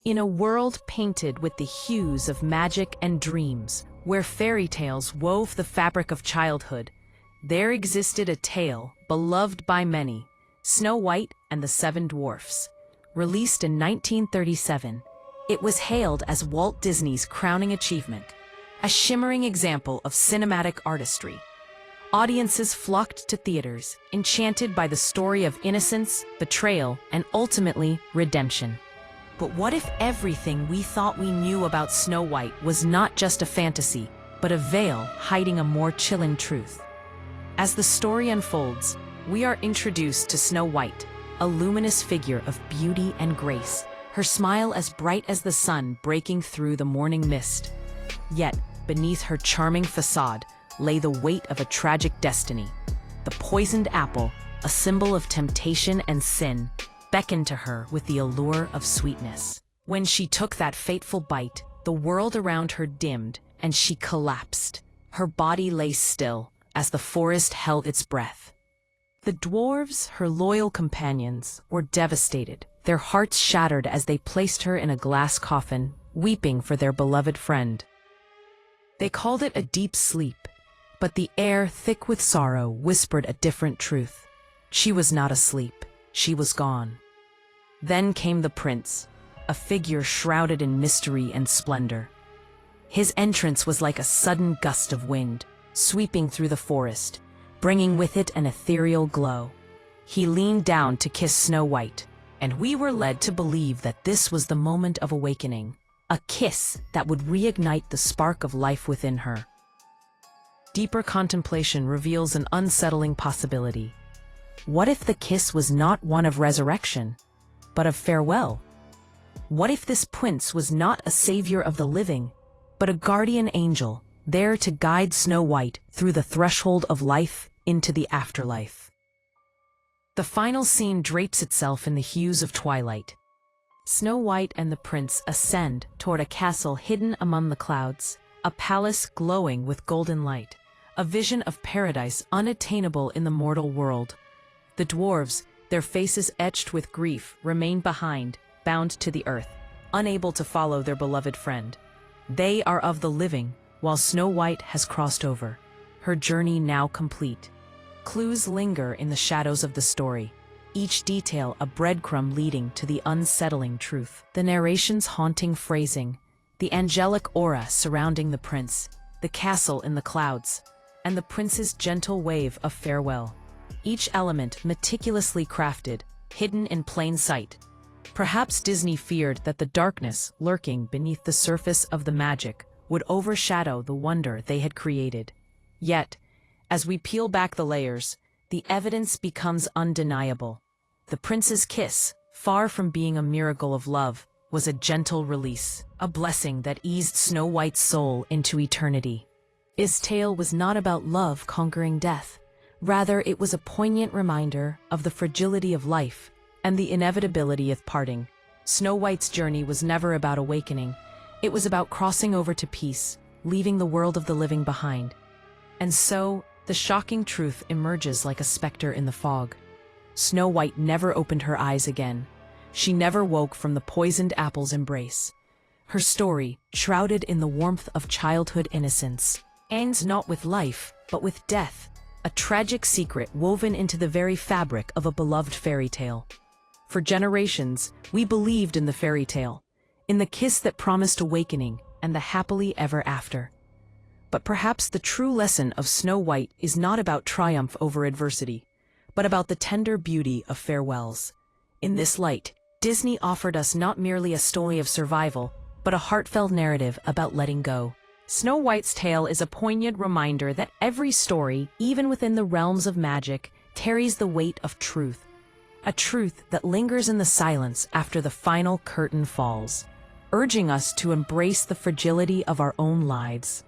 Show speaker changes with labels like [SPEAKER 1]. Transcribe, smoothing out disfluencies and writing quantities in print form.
[SPEAKER 1] In a world painted with the hues of magic and dreams, where fairy tales wove the fabric of childhood, there existed a tale beloved by many, Snow White and the Seven Dwarfs. Released in 1937, it was hailed as Walt Disney's crowning achievement, a shimmering example of cinematic artistry. Audiences flocked to theaters, enchanted by the story of innocence, betrayal, and ultimately, redemption. But what if everything we thought we knew about Snow White was not just a fantasy, but a veil hiding a more chilling truth? As the story unfolds, we are introduced to Snow White, a luminous figure of beauty and grace, her smile as bright as the sun breaking through the morning mist. Yet, beneath her charming facade lay the weight of a tragic destiny. The poisoned apple, a symbol of temptation and sin, beckoned to her with the allure of sweetness. When she took that fateful bite, the world around her dimmed and she collapsed. Her body lay still as the forest held its breath. The dwarves, her loyal companions, were devastated, their hearts shattered as they placed her in a glass coffin, weeping for their beloved friend. They called it a deep sleep, but the air, thick with sorrow, whispered a different truth. She was not asleep. She was gone. Then came the prince, a figure shrouded in mystery and splendor. His entrance was like a sudden gust of wind, sweeping through the forest, bringing with it an ethereal glow. He leaned down to kiss Snow White, and we were led to believe that this was the moment of awakening, a kiss that would reignite the spark of life within her. Deeper contemplation reveals an unsettling possibility. What if the kiss was not one of resurrection, but of farewell? What if this prince was not a savior of the living, but a guardian angel, there to guide Snow White through the threshold of life into the afterlife? The final scene drapes itself in the hues of twilight. Snow White and the prince ascend toward a castle hidden among the clouds, a palace glowing with golden light, a vision of paradise unattainable in the mortal world. The dwarves, their faces etched with grief, remain behind, bound to the earth, unable to follow their beloved friend. They are of the living, while Snow White has crossed over, her journey now complete. Clues linger in the shadows of the story, each detail a breadcrumb leading to the unsettling truth. The narration's haunting phrasing, the angelic aura surrounding the prince, the castle in the clouds, and the prince's gentle wave of farewell. Each element meticulously crafted, hidden in plain sight. Perhaps Disney feared that the darkness lurking beneath the surface of the magic would overshadow the wonder they had created. Yet, as we peel back the layers, the evidence becomes undeniable. The prince's kiss, far from being a miracle of love, was a gentle release, a blessing that eased Snow White's soul into eternity. His tale was not about love conquering death. Rather, it was a poignant reminder of the fragility of life and the inevitability of parting. Snow White's journey was never about awakening. It was about crossing over to peace, leaving the world of the living behind. And so, the shocking truth emerges like a specter in the fog. Snow White never opened her eyes again. She never woke from the poisoned apple's embrace. Her story, shrouded in the warmth of childhood innocence, ends not with life, but with death. A tragic secret woven into the very fabric of a beloved fairy tale. For generations, we believed in the fairy tale, in the kiss that promised awakening and the happily ever after. But perhaps the true lesson of Snow White is not about triumph over adversity, but about the tender beauty of farewells. In this light, Disney offered us not merely a story of survival, but a heartfelt narrative about letting go. Snow White's tale is a poignant reminder that every story, even within the realms of magic, carries the weight of truth. A truth that lingers in the silence after the final curtain falls, urging us to embrace the fragility of our own lives.